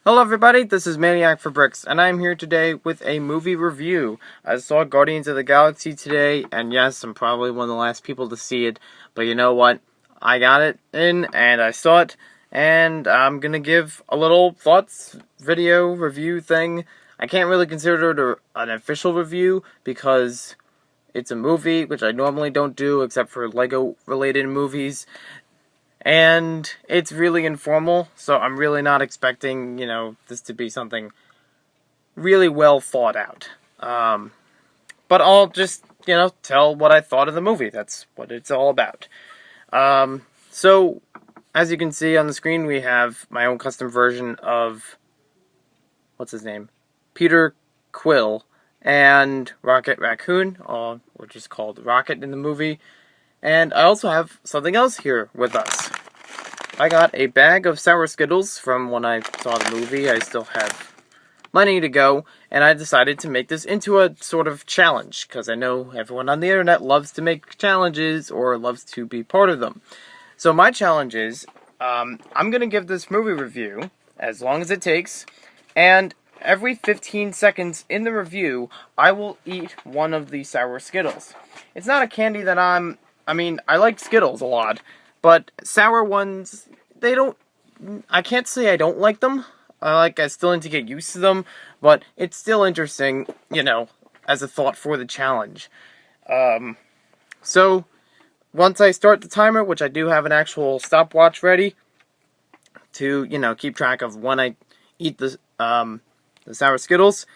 Hello everybody, this is Maniac for Bricks, and I'm here today with a movie review. I saw Guardians of the Galaxy today, and yes, I'm probably one of the last people to see it, but you know what? I got it in, and I saw it, and I'm gonna give a little thoughts video review thing. I can't really consider it an official review, because it's a movie, which I normally don't do, except for Lego-related movies. And it's really informal, so I'm really not expecting, this to be something really well thought out. But I'll just, tell what I thought of the movie. That's what it's all about. So, as you can see on the screen, we have my own custom version of, what's his name? Peter Quill and Rocket Raccoon, which is called Rocket in the movie. And I also have something else here with us. I got a bag of sour Skittles from when I saw the movie. I still have money to go, and I decided to make this into a sort of challenge, because I know everyone on the internet loves to make challenges, or loves to be part of them. So my challenge is, I'm going to give this movie review, as long as it takes, and every 15 seconds in the review, I will eat one of the sour Skittles. It's not a candy that I like Skittles a lot, but sour ones, I can't say I don't like them. I still need to get used to them, but it's still interesting, as a thought for the challenge. So, once I start the timer, which I do have an actual stopwatch ready, to, keep track of when I eat the sour Skittles,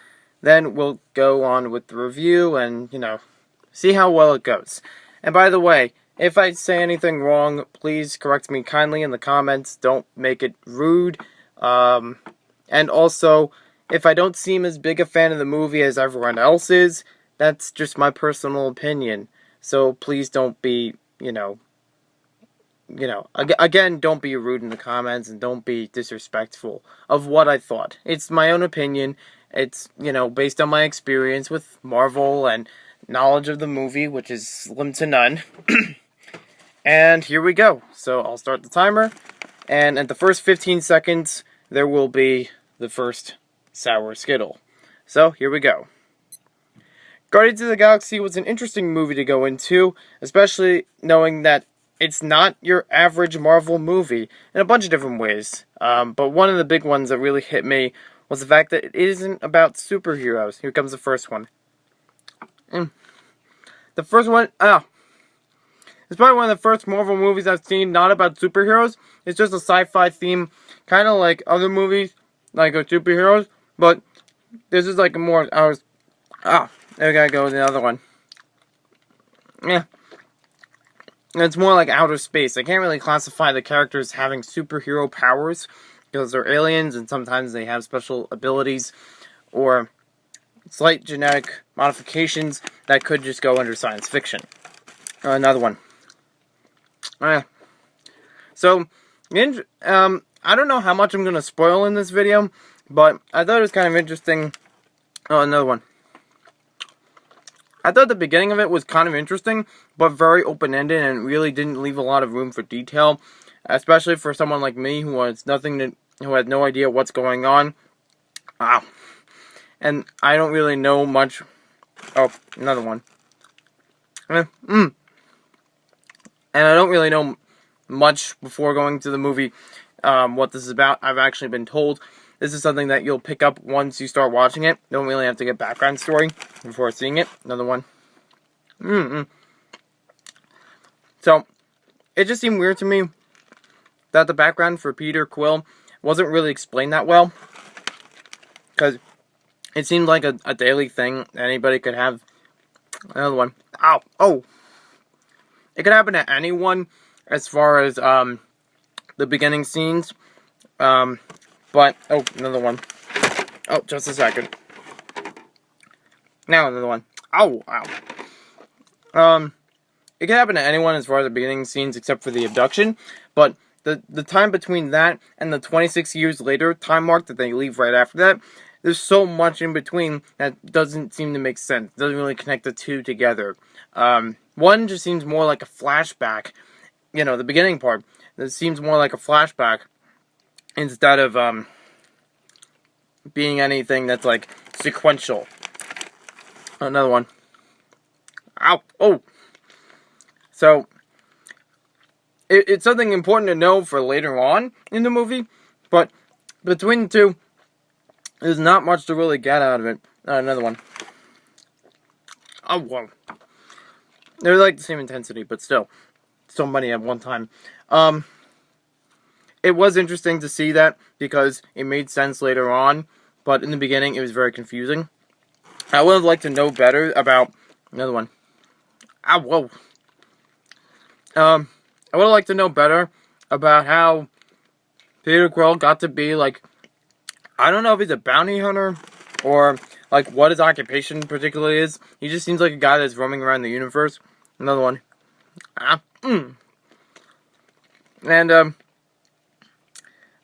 then we'll go on with the review and, see how well it goes. And by the way, if I say anything wrong, please correct me kindly in the comments. Don't make it rude. And also, if I don't seem as big a fan of the movie as everyone else is, that's just my personal opinion. So please don't be, again, don't be rude in the comments and don't be disrespectful of what I thought. It's my own opinion. It's, based on my experience with Marvel and knowledge of the movie, which is slim to none. And here we go. So I'll start the timer, and at the first 15 seconds, there will be the first sour Skittle. So here we go. Guardians of the Galaxy was an interesting movie to go into, especially knowing that it's not your average Marvel movie in a bunch of different ways. But one of the big ones that really hit me was the fact that it isn't about superheroes. Here comes the first one. The first one, it's probably one of the first Marvel movies I've seen not about superheroes. It's just a sci-fi theme, kind of like other movies, like superheroes. But this is like a more, there we gotta go with the other one. Yeah. It's more like outer space. I can't really classify the characters having superhero powers, because they're aliens and sometimes they have special abilities, or slight genetic modifications that could just go under science fiction. Another one. So, I don't know how much I'm going to spoil in this video, but I thought it was kind of interesting. Oh, another one. I thought the beginning of it was kind of interesting, but very open-ended and really didn't leave a lot of room for detail, especially for someone like me who had no idea what's going on. And I don't really know much. Oh, another one. And I don't really know much before going to the movie what this is about. I've actually been told this is something that you'll pick up once you start watching it. Don't really have to get background story before seeing it. Another one. So, it just seemed weird to me that the background for Peter Quill wasn't really explained that well. Because it seemed like a daily thing anybody could have. Another one. Ow! Oh! It could happen to anyone as far as the beginning scenes. But, another one. Oh, just a second. Now another one. Ow! Ow. It could happen to anyone as far as the beginning scenes except for the abduction. But the time between that and the 26 years later time mark that they leave right after that, there's so much in between that doesn't seem to make sense. It doesn't really connect the two together. One just seems more like a flashback. The beginning part. It seems more like a flashback instead of, being anything that's like sequential. Another one. Ow! Oh! So, it's something important to know for later on in the movie, but between the two, there's not much to really get out of it. Another one. Oh, whoa. They're like the same intensity, but still. So many at one time. It was interesting to see that because it made sense later on, but in the beginning it was very confusing. I would have liked to know better about... Another one. Ah, whoa. I would have liked to know better about how Peter Quill got to be, like... I don't know if he's a bounty hunter or, like, what his occupation particularly is. He just seems like a guy that's roaming around the universe. Another one. And,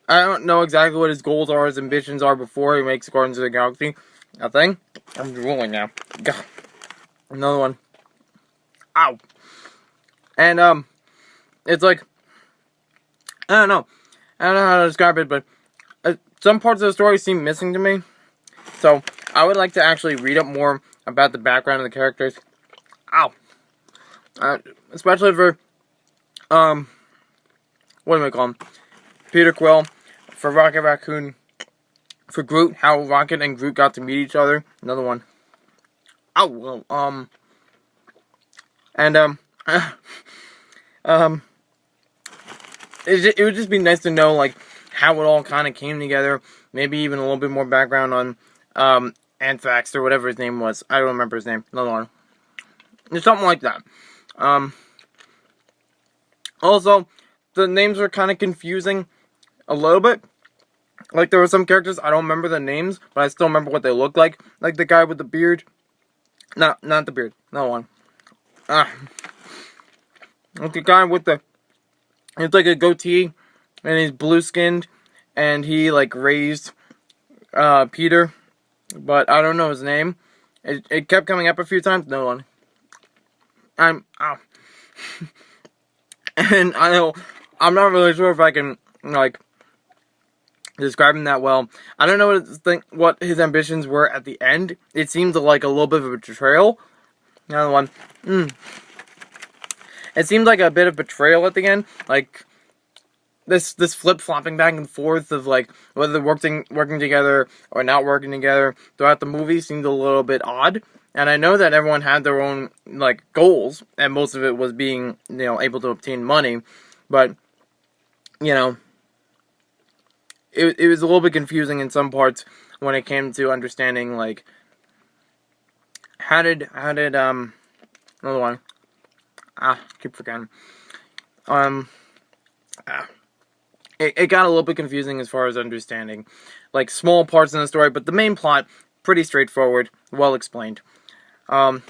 I don't know exactly what his goals are, his ambitions are before he makes Guardians of the Galaxy a thing. I'm drooling now. God. Another one. Ow. And, it's like, I don't know. I don't know how to describe it, but some parts of the story seem missing to me. So, I would like to actually read up more about the background of the characters. Ow. Especially for, what do we call him? Peter Quill, for Rocket Raccoon, for Groot, how Rocket and Groot got to meet each other. Another one. Oh, well, and, it would just be nice to know, like, how it all kind of came together. Maybe even a little bit more background on, Anthrax, or whatever his name was. I don't remember his name. Another one. Just something like that. Also, the names were kind of confusing a little bit. Like, there were some characters, I don't remember the names, but I still remember what they looked like. Like the guy with the beard. No, not the beard. No one. Like the guy with the... It's like a goatee, and he's blue-skinned, and he, like, raised, Peter, but I don't know his name. It kept coming up a few times. No one. Ow. And I'm not really sure if I can, like, describe him that well. I don't know what his ambitions were at the end. It seemed like a little bit of a betrayal. Another one. It seemed like a bit of betrayal at the end. Like, this flip-flopping back and forth of, like, whether they're working together or not working together throughout the movie seemed a little bit odd. And I know that everyone had their own, like, goals, and most of it was being, able to obtain money. But, it was a little bit confusing in some parts when it came to understanding, like, how did, another one. Keep forgetting. It got a little bit confusing as far as understanding, like, small parts in the story, but the main plot, pretty straightforward, well explained. Even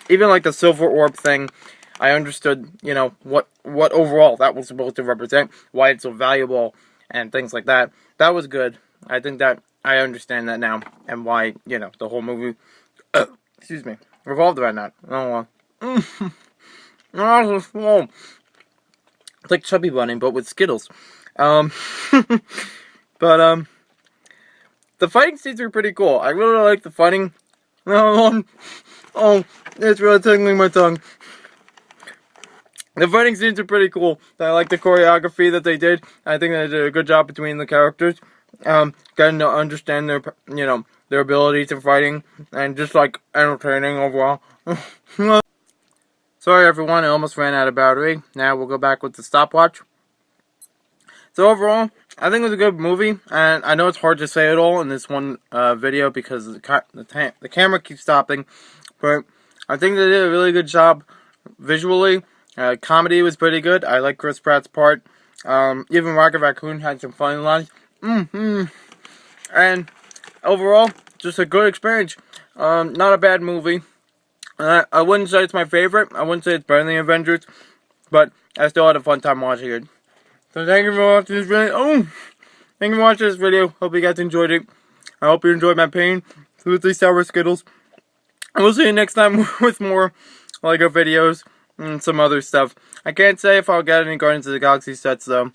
like the silver orb thing, I understood, what overall that was supposed to represent, why it's so valuable, and things like that. That was good. I think that I understand that now, and why, the whole movie, excuse me, revolved around that. Oh, well. So small. It's like Chubby Bunny, but with Skittles. But, the fighting scenes were pretty cool. I really like the fighting. Oh, it's really tickling my tongue. The fighting scenes are pretty cool. I like the choreography that they did. I think they did a good job between the characters. Getting to understand their, their abilities in fighting. And just, like, entertaining overall. Sorry everyone, I almost ran out of battery. Now we'll go back with the stopwatch. So overall, I think it was a good movie, and I know it's hard to say it all in this one video because the camera keeps stopping, but I think they did a really good job visually. Comedy was pretty good. I like Chris Pratt's part. Even Rocket Raccoon had some funny lines. And overall, just a good experience. Not a bad movie. I wouldn't say it's my favorite. I wouldn't say it's better than the Avengers, but I still had a fun time watching it. So thank you for watching this video. Thank you for watching this video. Hope you guys enjoyed it. I hope you enjoyed my pain with these sour Skittles. And we'll see you next time with more LEGO videos and some other stuff. I can't say if I'll get any Guardians of the Galaxy sets though.